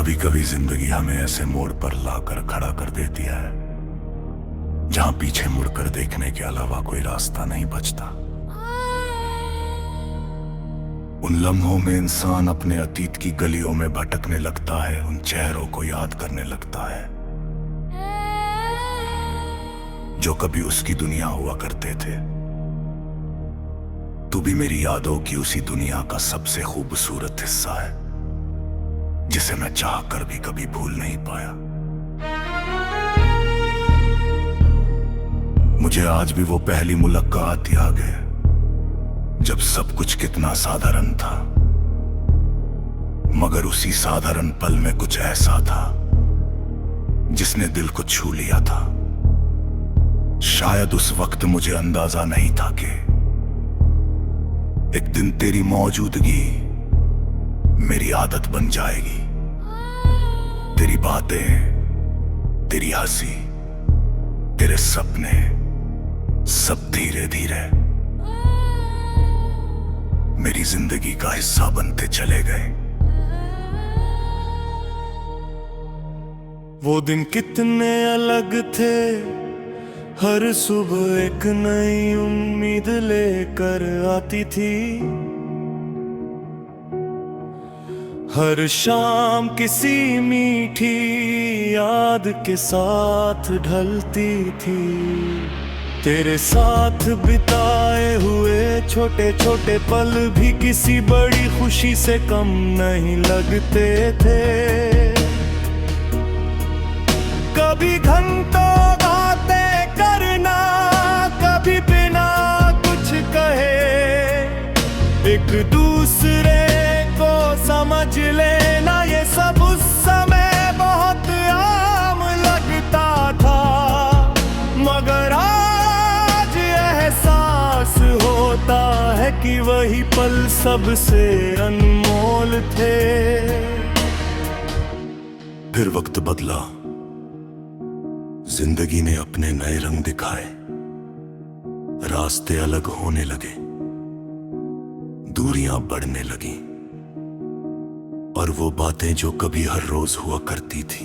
कभी कभी जिंदगी हमें ऐसे मोड़ पर लाकर खड़ा कर देती है जहां पीछे मुड़कर देखने के अलावा कोई रास्ता नहीं बचता। उन लम्हों में इंसान अपने अतीत की गलियों में भटकने लगता है, उन चेहरों को याद करने लगता है जो कभी उसकी दुनिया हुआ करते थे। तू भी मेरी यादों की उसी दुनिया का सबसे खूबसूरत हिस्सा है जिसे मैं चाहकर भी कभी भूल नहीं पाया। मुझे आज भी वो पहली मुलाकात याद है जब सब कुछ कितना साधारण था, मगर उसी साधारण पल में कुछ ऐसा था जिसने दिल को छू लिया था। शायद उस वक्त मुझे अंदाजा नहीं था कि एक दिन तेरी मौजूदगी मेरी आदत बन जाएगी। तेरी बातें, तेरी हंसी, तेरे सपने सब धीरे धीरे मेरी जिंदगी का हिस्सा बनते चले गए। वो दिन कितने अलग थे, हर सुबह एक नई उम्मीद लेकर आती थी। हर शाम किसी मीठी याद के साथ ढलती थी। तेरे साथ बिताए हुए छोटे छोटे पल भी किसी बड़ी खुशी से कम नहीं लगते थे। कभी घंटों बातें करना, कभी बिना कुछ कहे एक दूसरे को समझ लेना, ये सब उस समय बहुत आम लगता था। मगर आज एहसास होता है कि वही पल सबसे अनमोल थे। फिर वक्त बदला, जिंदगी ने अपने नए रंग दिखाए, रास्ते अलग होने लगे, दूरियां बढ़ने लगी और वो बातें जो कभी हर रोज हुआ करती थी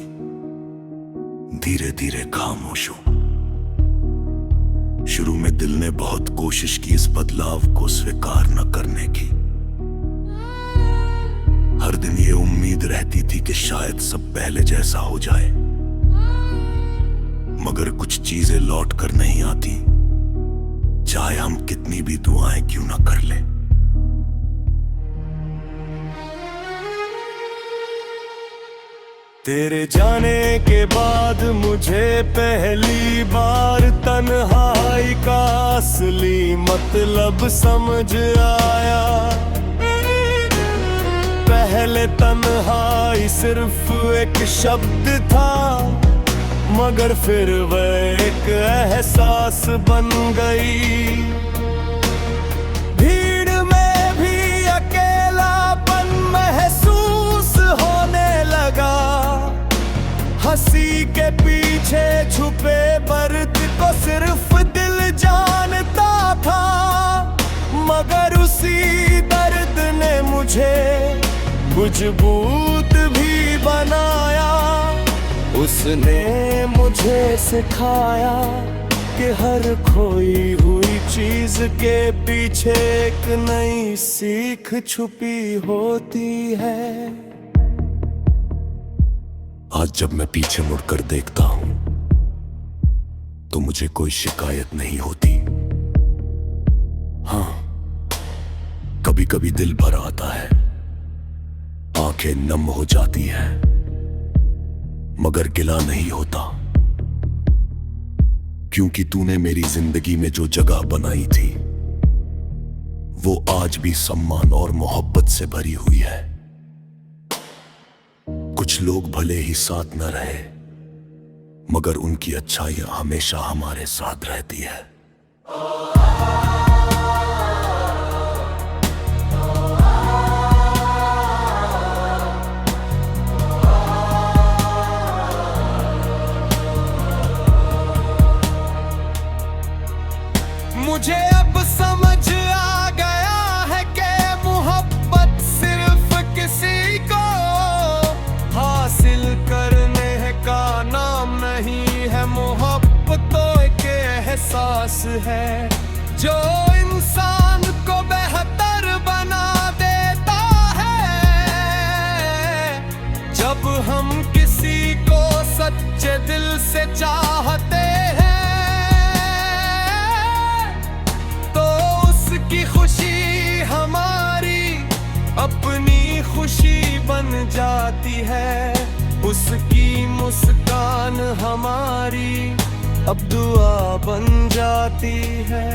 धीरे धीरे खामोश हो। शुरू में दिल ने बहुत कोशिश की इस बदलाव को स्वीकार न करने की। हर दिन ये उम्मीद रहती थी कि शायद सब पहले जैसा हो जाए, मगर कुछ चीजें लौट कर नहीं आती, चाहे हम कितनी भी दुआएं क्यों ना कर लें। तेरे जाने के बाद मुझे पहली बार तन्हाई का असली मतलब समझ आया। पहले तन्हाई सिर्फ एक शब्द था, मगर फिर वह एक एहसास बन गई। भीड़ में भी अकेलापन महसूस होने लगा। हंसी के पीछे छुपे दर्द को सिर्फ दिल जानता था, मगर उसी दर्द ने मुझे मजबूत भी बनाया। उसने मुझे सिखाया कि हर खोई हुई चीज के पीछे एक नई सीख छुपी होती है। आज जब मैं पीछे मुड़कर देखता हूं तो मुझे कोई शिकायत नहीं होती। हाँ, कभी कभी दिल भर आता है, आंखें नम हो जाती हैं, मगर गिला नहीं होता, क्योंकि तूने मेरी जिंदगी में जो जगह बनाई थी वो आज भी सम्मान और मोहब्बत से भरी हुई है। कुछ लोग भले ही साथ न रहे, मगर उनकी अच्छाइयां हमेशा हमारे साथ रहती है। मुझे अब समझ आ गया है कि मोहब्बत सिर्फ किसी को हासिल मुस्कान हमारी अब दुआ बन जाती है,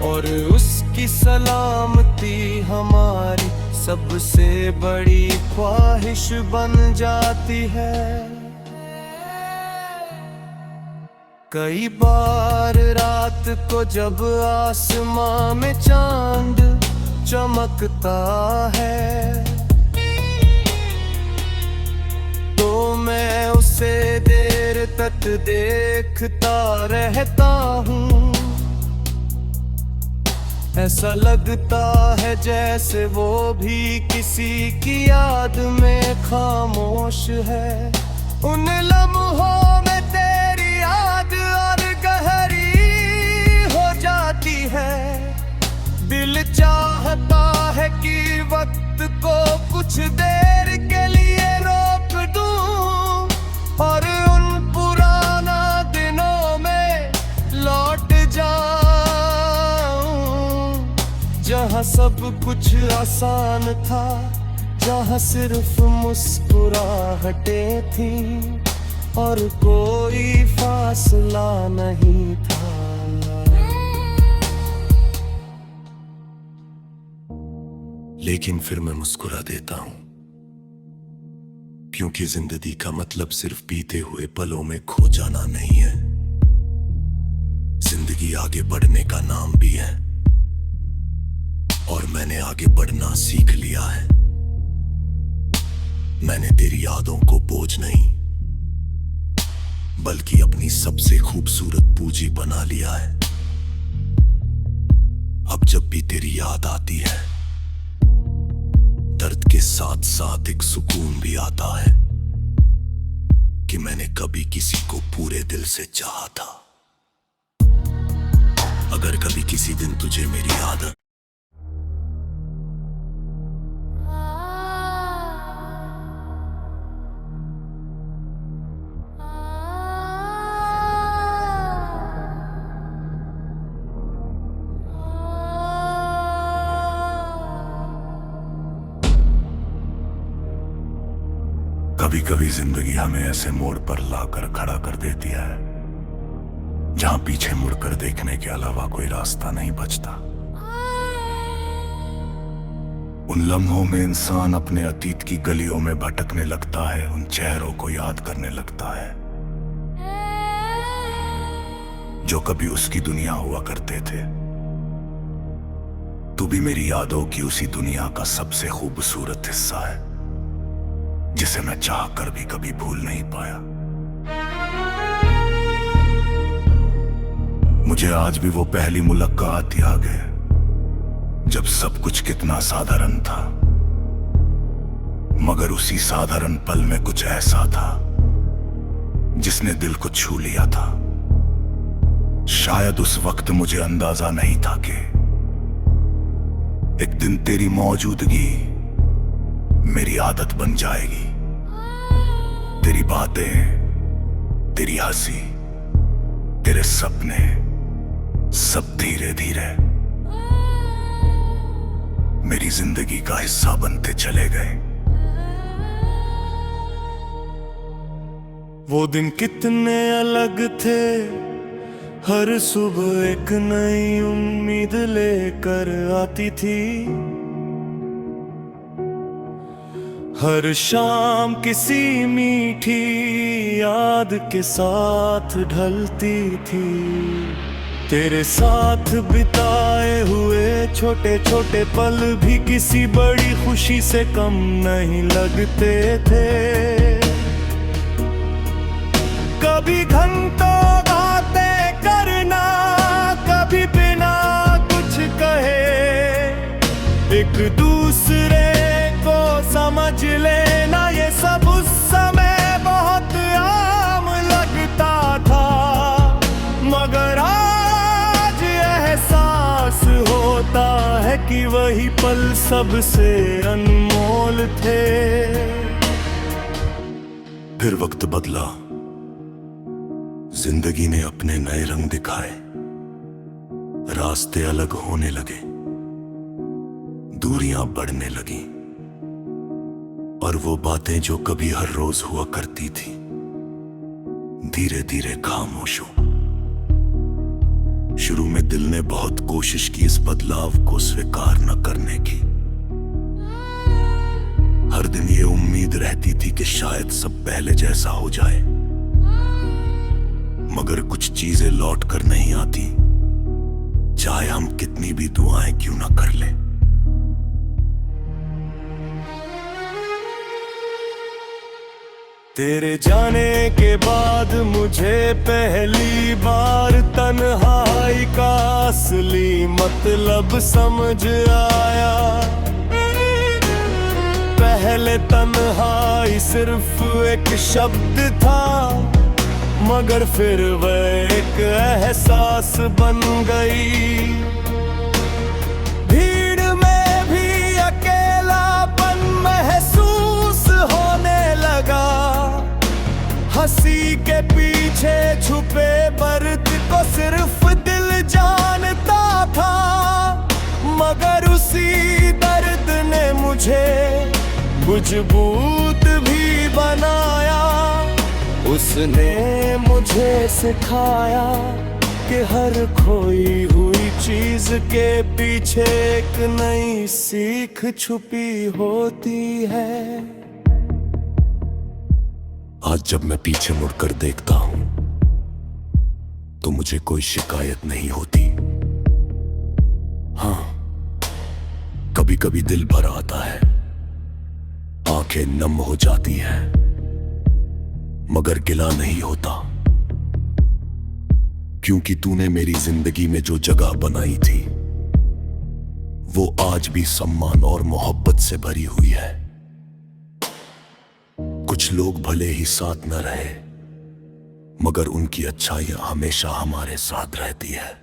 और उसकी सलामती हमारी सबसे बड़ी ख्वाहिश बन जाती है। कई बार रात को जब आसमां में चांद चमकता है, तो मैं उसे देर तक देखता रहता हूँ। ऐसा लगता है जैसे वो भी किसी की याद में खामोश है। उन लम्हों में तेरी याद और गहरी हो जाती है। दिल चाहता है कि वक्त को कुछ देर के लिए रोक दूं, और उन पुराना दिनों में लौट जाऊं, जहां सब कुछ आसान था, जहां सिर्फ मुस्कुराहटें थी और कोई फासला नहीं था। लेकिन फिर मैं मुस्कुरा देता हूं, क्योंकि जिंदगी का मतलब सिर्फ बीते हुए पलों में खो जाना नहीं है। जिंदगी आगे बढ़ने का नाम भी है, और मैंने आगे बढ़ना सीख लिया है। मैंने तेरी यादों को बोझ नहीं, बल्कि अपनी सबसे खूबसूरत पूंजी बना लिया है। अब जब भी तेरी याद आती है, दर्द के साथ साथ एक सुकून भी आता है कि मैंने कभी किसी को पूरे दिल से चाहा था। अगर कभी किसी दिन तुझे मेरी याद कभी कभी जिंदगी हमें ऐसे मोड़ पर लाकर खड़ा कर देती है जहां पीछे मुड़कर देखने के अलावा कोई रास्ता नहीं बचता। उन लम्हों में इंसान अपने अतीत की गलियों में भटकने लगता है, उन चेहरों को याद करने लगता है जो कभी उसकी दुनिया हुआ करते थे। तू भी मेरी यादों की उसी दुनिया का सबसे खूबसूरत हिस्सा है, जिसे मैं चाह कर भी कभी भूल नहीं पाया। मुझे आज भी वो पहली मुलाकात याद है, जब सब कुछ कितना साधारण था, मगर उसी साधारण पल में कुछ ऐसा था जिसने दिल को छू लिया था। शायद उस वक्त मुझे अंदाजा नहीं था कि एक दिन तेरी मौजूदगी मेरी आदत बन जाएगी। तेरी बातें, तेरी हंसी, तेरे सपने, सब धीरे धीरे मेरी जिंदगी का हिस्सा बनते चले गए। वो दिन कितने अलग थे, हर सुबह एक नई उम्मीद लेकर आती थी। हर शाम किसी मीठी याद के साथ ढलती थी। तेरे साथ बिताए हुए छोटे छोटे पल भी किसी बड़ी खुशी से कम नहीं लगते थे। कभी घंटों बातें करना, कभी बिना कुछ कहे एक दूसरे को समझ लेना, ये सब उस समय बहुत आम लगता था। मगर आज एहसास होता है कि वही पल सबसे अनमोल थे। फिर वक्त बदला, जिंदगी ने अपने नए रंग दिखाए, रास्ते अलग होने लगे, दूरियां बढ़ने लगी, और वो बातें जो कभी हर रोज हुआ करती थी धीरे धीरे खामोश हूं। शुरू में दिल ने बहुत कोशिश की इस बदलाव को स्वीकार न करने की। हर दिन ये उम्मीद रहती थी कि शायद सब पहले जैसा हो जाए, मगर कुछ चीजें लौट कर नहीं आती, चाहे हम कितनी भी दुआएं क्यों ना कर लें। तेरे जाने के बाद मुझे पहली बार तन्हाई का असली मतलब समझ आया। पहले तन्हाई सिर्फ एक शब्द था, मगर फिर वह एक एहसास बन गई। भीड़ में भी अकेलापन महसूस होने लगा। हंसी के पीछे छुपे दर्द को सिर्फ दिल जानता था, मगर उसी दर्द ने मुझे मजबूत भी बनाया। उसने मुझे सिखाया कि हर खोई हुई चीज के पीछे एक नई सीख छुपी होती है। आज जब मैं पीछे मुड़कर देखता हूं तो मुझे कोई शिकायत नहीं होती। हाँ, कभी कभी दिल भर आता है, आंखें नम हो जाती हैं, मगर गिला नहीं होता, क्योंकि तूने मेरी जिंदगी में जो जगह बनाई थी वो आज भी सम्मान और मोहब्बत से भरी हुई है। कुछ लोग भले ही साथ न रहे, मगर उनकी अच्छाइयां हमेशा हमारे साथ रहती है।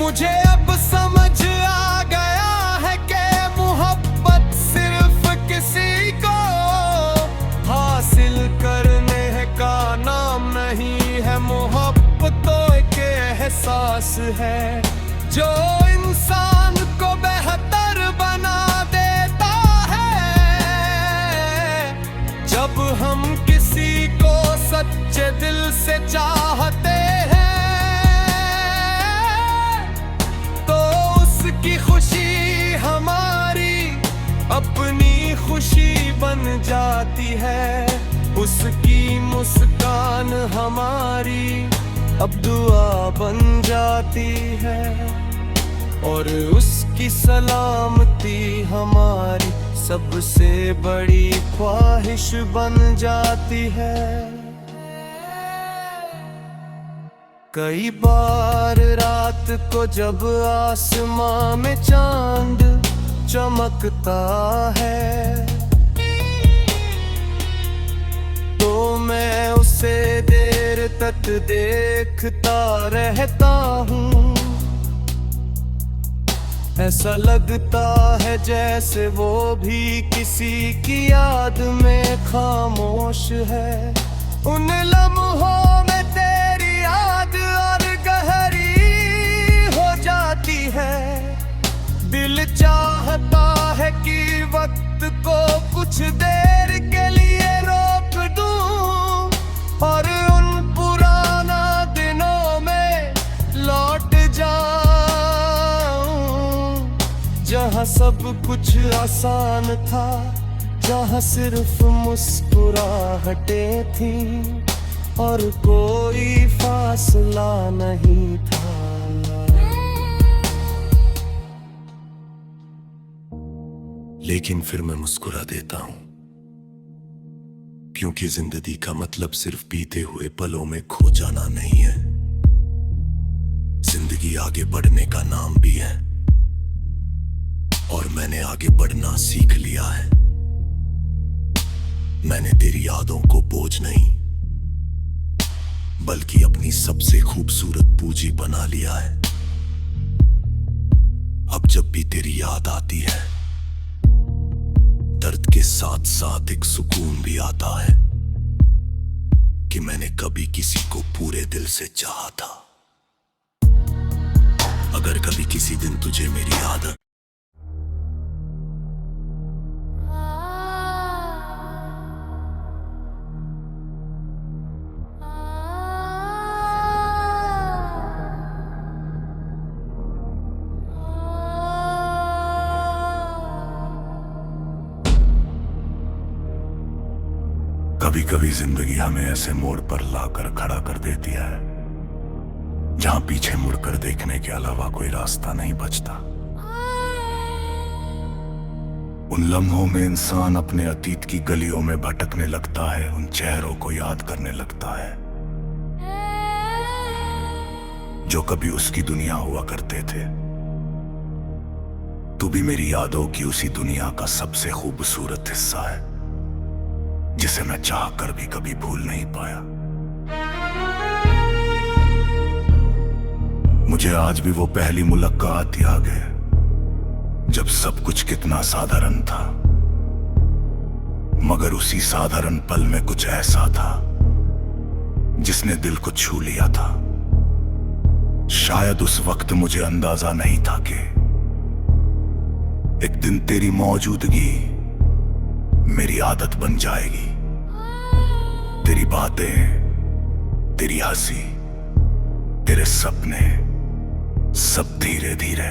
मुझे अब समझ आ गया है कि मोहब्बत सिर्फ किसी को हासिल करने का नाम नहीं है। मोहब्बत तो एक एहसास है जो इंसान को बेहतर बना देता है। जब हम किसी को सच्चे दिल से चाहते हैं की खुशी हमारी अपनी खुशी बन जाती है। उसकी मुस्कान हमारी अब दुआ बन जाती है, और उसकी सलामती हमारी सबसे बड़ी ख्वाहिश बन जाती है। कई बार रात को जब आसमां में चांद चमकता है तो मैं उसे देर तक देखता रहता हूँ। ऐसा लगता है जैसे वो भी किसी की याद में खामोश है। उन लम्हों में तेरी याद और गहरी हो जाती है। दिल चाहता है कि वक्त को कुछ देर के लिए रोक दूं और उन पुराना दिनों में लौट जाऊं, जहां सब कुछ आसान था, जहां सिर्फ मुस्कुराहटें थी और कोई फासला नहीं था। लेकिन फिर मैं मुस्कुरा देता हूं, क्योंकि जिंदगी का मतलब सिर्फ बीते हुए पलों में खो जाना नहीं है। जिंदगी आगे बढ़ने का नाम भी है, और मैंने आगे बढ़ना सीख लिया है। मैंने तेरी यादों को बोझ नहीं, बल्कि अपनी सबसे खूबसूरत पूंजी बना लिया है। अब जब भी तेरी याद आती है, दर्द के साथ साथ एक सुकून भी आता है, कि मैंने कभी किसी को पूरे दिल से चाहा था। अगर कभी किसी दिन तुझे मेरी आदत कभी कभी जिंदगी हमें ऐसे मोड़ पर लाकर खड़ा कर देती है जहां पीछे मुड़कर देखने के अलावा कोई रास्ता नहीं बचता। उन लम्हों में इंसान अपने अतीत की गलियों में भटकने लगता है, उन चेहरों को याद करने लगता है जो कभी उसकी दुनिया हुआ करते थे। तू भी मेरी यादों की उसी दुनिया का सबसे खूबसूरत हिस्सा है जिसे मैं चाह कर भी कभी भूल नहीं पाया। मुझे आज भी वो पहली मुलाकात याद है जब सब कुछ कितना साधारण था, मगर उसी साधारण पल में कुछ ऐसा था जिसने दिल को छू लिया था। शायद उस वक्त मुझे अंदाजा नहीं था कि एक दिन तेरी मौजूदगी मेरी आदत बन जाएगी। तेरी बातें, तेरी हंसी, तेरे सपने सब धीरे धीरे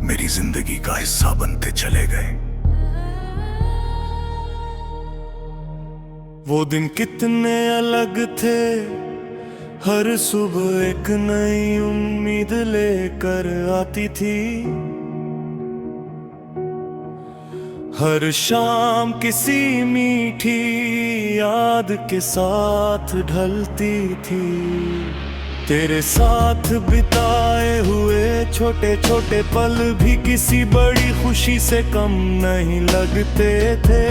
मेरी जिंदगी का हिस्सा बनते चले गए। वो दिन कितने अलग थे, हर सुबह एक नई उम्मीद लेकर आती थी। हर शाम किसी मीठी याद के साथ ढलती थी। तेरे साथ बिताए हुए छोटे छोटे पल भी किसी बड़ी खुशी से कम नहीं लगते थे।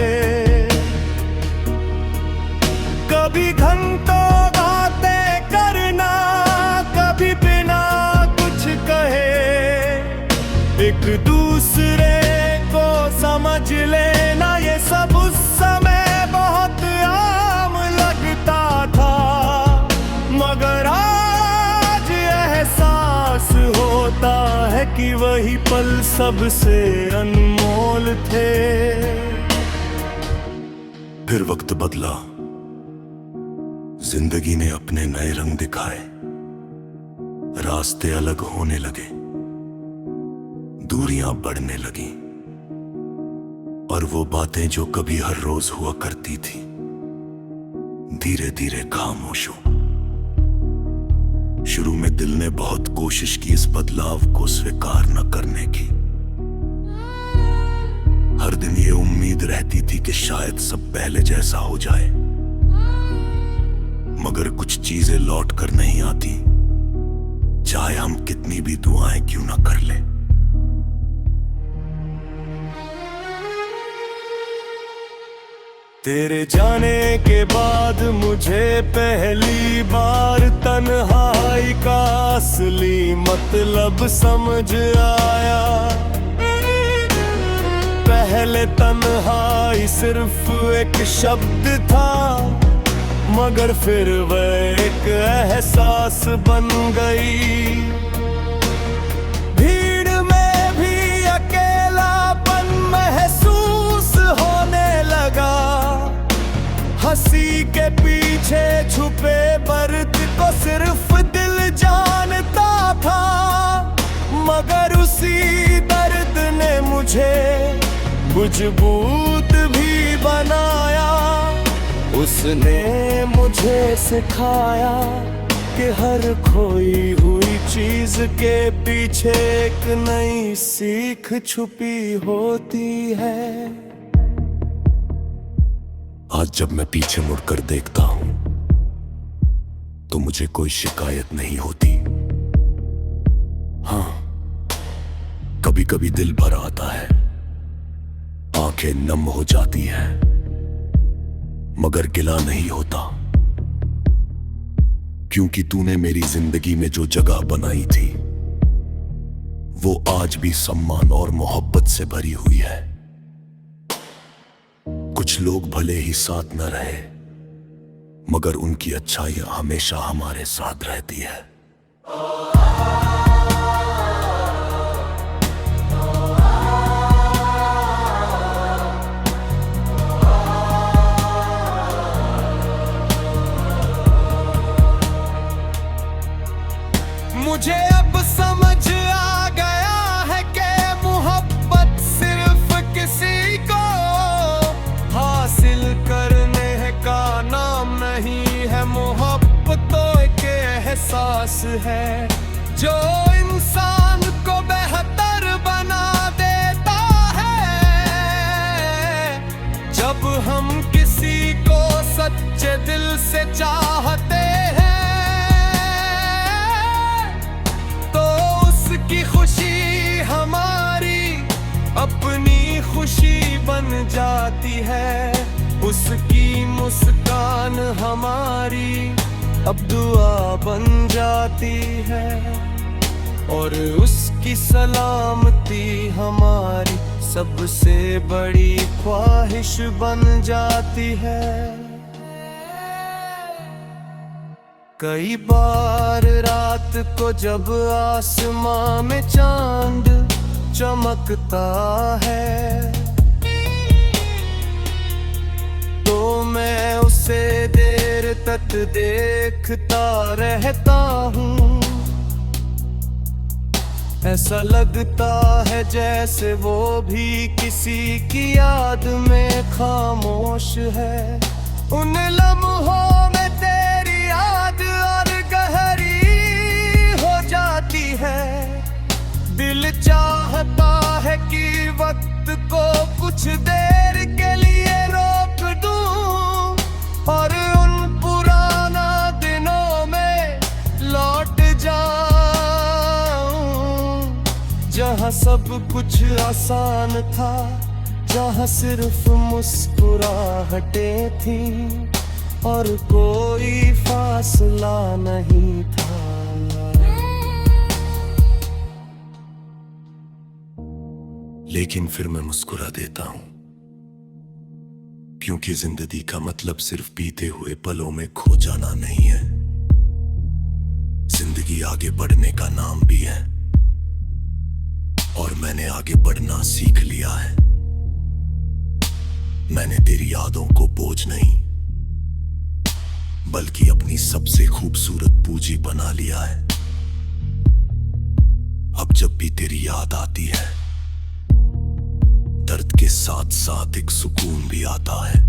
कभी घंटों बातें करना, कभी बिना कुछ कहे एक दूसरे को समझ लेना, ये सब उस समय बहुत आम लगता था। मगर आज एहसास होता है कि वही पल सबसे अनमोल थे। फिर वक्त बदला, जिंदगी ने अपने नए रंग दिखाए, रास्ते अलग होने लगे, दूरियां बढ़ने लगी और वो बातें जो कभी हर रोज हुआ करती थी धीरे धीरे खामोश हो। शुरू में दिल ने बहुत कोशिश की इस बदलाव को स्वीकार न करने की। हर दिन ये उम्मीद रहती थी कि शायद सब पहले जैसा हो जाए, मगर कुछ चीजें लौट कर नहीं आती, चाहे हम कितनी भी दुआएं क्यों ना कर लें। तेरे जाने के बाद मुझे पहली बार तन्हाई का असली मतलब समझ आया। पहले तन्हाई सिर्फ एक शब्द था, मगर फिर वह एक एहसास बन गई। भीड़ में भी अकेलापन महसूस होने लगा। हंसी के पीछे छुपे दर्द को सिर्फ दिल जानता था, मगर उसी दर्द ने मुझे मजबूत भी बनाया। उसने मुझे सिखाया कि हर खोई हुई चीज के पीछे एक नई सीख छुपी होती है। आज जब मैं पीछे मुड़कर देखता हूं तो मुझे कोई शिकायत नहीं होती। हाँ, कभी कभी दिल भर आता है, आंखें नम हो जाती हैं, मगर गिला नहीं होता, क्योंकि तूने मेरी जिंदगी में जो जगह बनाई थी वो आज भी सम्मान और मोहब्बत से भरी हुई है। कुछ लोग भले ही साथ न रहे, मगर उनकी अच्छाइयां हमेशा हमारे साथ रहती है। मुझे अब समझ आ गया है कि मोहब्बत सिर्फ किसी को हासिल करने का नाम नहीं है। मोहब्बत तो एक एहसास है जो इंसान को बेहतर बना देता है। जब हम किसी को सच्चे दिल से चाहते हैं की खुशी हमारी अपनी खुशी बन जाती है। उसकी मुस्कान हमारी अब दुआ बन जाती है और उसकी सलामती हमारी सबसे बड़ी ख्वाहिश बन जाती है। कई बार रात को जब आसमां में चांद चमकता है तो मैं उसे देर तक देखता रहता हूँ। ऐसा लगता है जैसे वो भी किसी की याद में खामोश है। उन लम्हों में तेरी याद और गहरी हो जाती है। दिल चाहता है कि वक्त को कुछ देर के लिए रोक दूं और उन पुराना दिनों में लौट जाऊं जहां सब कुछ आसान था, जहां सिर्फ मुस्कुराहटें थी और कोई फासला नहीं था। लेकिन फिर मैं मुस्कुरा देता हूं, क्योंकि जिंदगी का मतलब सिर्फ बीते हुए पलों में खो जाना नहीं है। जिंदगी आगे बढ़ने का नाम भी है और मैंने आगे बढ़ना सीख लिया है। मैंने तेरी यादों को बोझ नहीं बल्कि अपनी सबसे खूबसूरत पूंजी बना लिया है। अब जब भी तेरी याद आती है, दर्द के साथ साथ एक सुकून भी आता है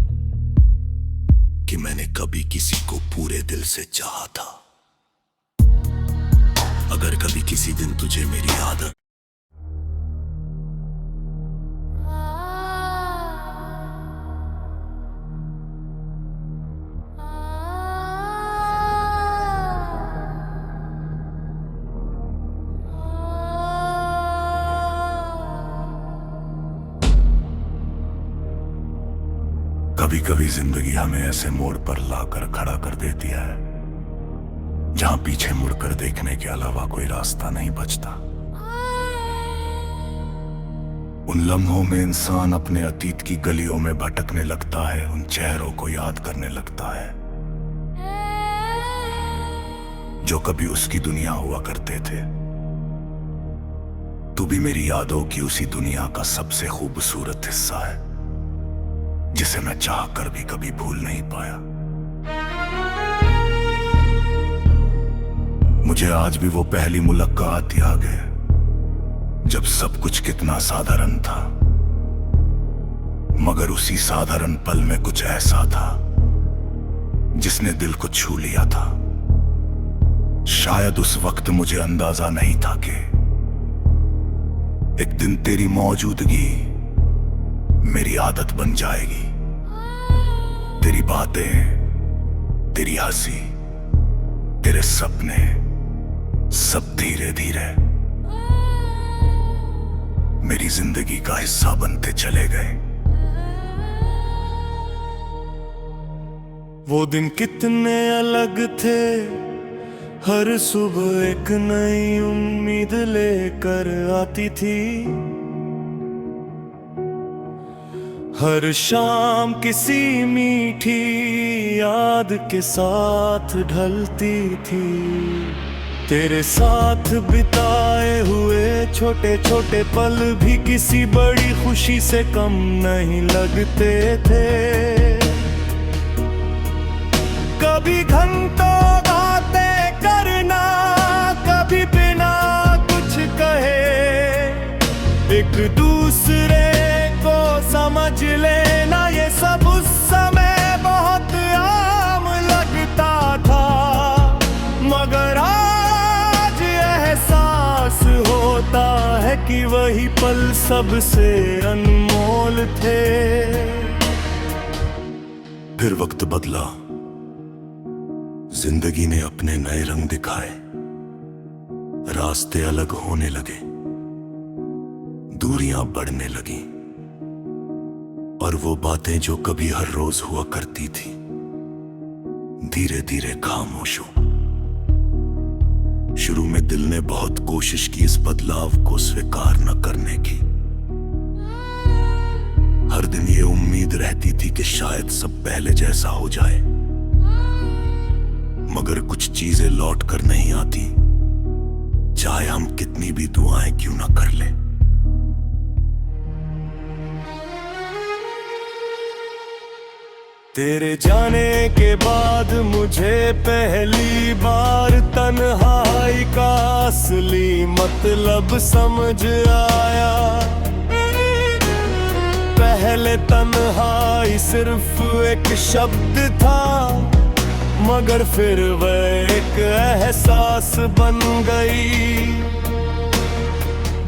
कि मैंने कभी किसी को पूरे दिल से चाहा था। अगर कभी किसी दिन तुझे मेरी याद कभी कभी जिंदगी हमें ऐसे मोड़ पर लाकर खड़ा कर देती है जहां पीछे मुड़कर देखने के अलावा कोई रास्ता नहीं बचता। उन लम्हों में इंसान अपने अतीत की गलियों में भटकने लगता है, उन चेहरों को याद करने लगता है जो कभी उसकी दुनिया हुआ करते थे। तू भी मेरी यादों की उसी दुनिया का सबसे खूबसूरत हिस्सा है जिसे मैं चाहकर भी कभी भूल नहीं पाया। मुझे आज भी वो पहली मुलाकात याद है जब सब कुछ कितना साधारण था, मगर उसी साधारण पल में कुछ ऐसा था जिसने दिल को छू लिया था। शायद उस वक्त मुझे अंदाजा नहीं था कि एक दिन तेरी मौजूदगी मेरी आदत बन जाएगी। तेरी बातें, तेरी हंसी, तेरे सपने सब धीरे धीरे मेरी जिंदगी का हिस्सा बनते चले गए। वो दिन कितने अलग थे, हर सुबह एक नई उम्मीद लेकर आती थी। हर शाम किसी मीठी याद के साथ ढलती थी। तेरे साथ बिताए हुए छोटे छोटे पल भी किसी बड़ी खुशी से कम नहीं लगते थे। कभी घंटों बातें करना, कभी बिना कुछ कहे एक दूसरे को समझ लेना, ये सब उस समय बहुत आम लगता था। मगर आज एहसास होता है कि वही पल सबसे अनमोल थे। फिर वक्त बदला, जिंदगी ने अपने नए रंग दिखाए, रास्ते अलग होने लगे, दूरियां बढ़ने लगी, और वो बातें जो कभी हर रोज हुआ करती थी धीरे धीरे खामोश हो। शुरू में दिल ने बहुत कोशिश की इस बदलाव को स्वीकार न करने की। हर दिन ये उम्मीद रहती थी कि शायद सब पहले जैसा हो जाए, मगर कुछ चीजें लौट कर नहीं आती, चाहे हम कितनी भी दुआएं क्यों ना कर लें। तेरे जाने के बाद मुझे पहली बार तन्हाई का असली मतलब समझ आया। पहले तन्हाई सिर्फ एक शब्द था, मगर फिर वह एक एहसास बन गई।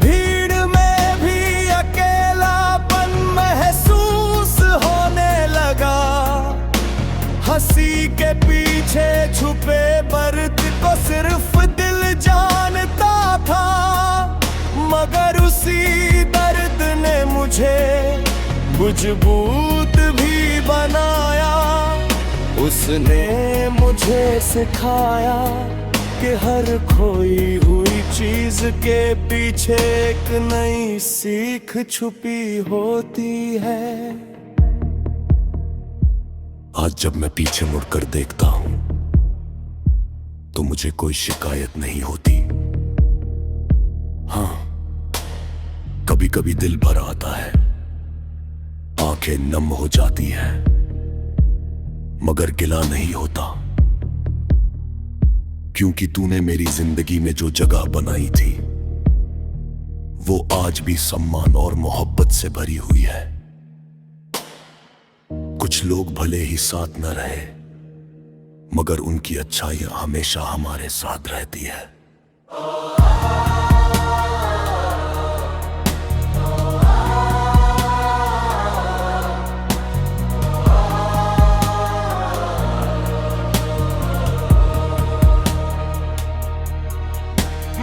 भीड़ में भी अकेलापन महसूस होने लगा। हंसी के पीछे छुपे दर्द को सिर्फ दिल जानता था, मगर उसी दर्द ने मुझे मजबूत भी बनाया। उसने मुझे सिखाया कि हर खोई हुई चीज के पीछे एक नई सीख छुपी होती है। आज जब मैं पीछे मुड़कर देखता हूं तो मुझे कोई शिकायत नहीं होती। हाँ, कभी कभी दिल भर आता है, आंखें नम हो जाती हैं, मगर गिला नहीं होता, क्योंकि तूने मेरी जिंदगी में जो जगह बनाई थी वो आज भी सम्मान और मोहब्बत से भरी हुई है। कुछ लोग भले ही साथ न रहे, मगर उनकी अच्छाइयां हमेशा हमारे साथ रहती है।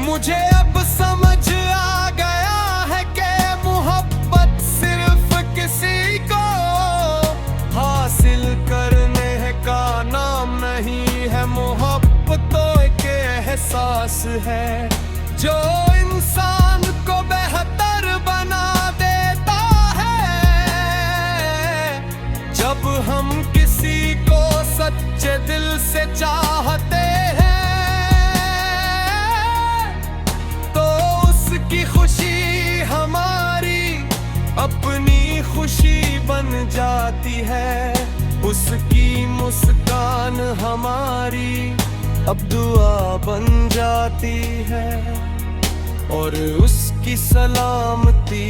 मुझे अब समझ आ गया है कि मोहब्बत सिर्फ किसी को हासिल करने का नाम नहीं है। मोहब्बत तो एक एहसास है जो इंसान को बेहतर बना देता है। जब हम किसी को सच्चे दिल से चाहते हैं की खुशी हमारी अपनी खुशी बन जाती है। उसकी मुस्कान हमारी अब दुआ बन जाती है, और उसकी सलामती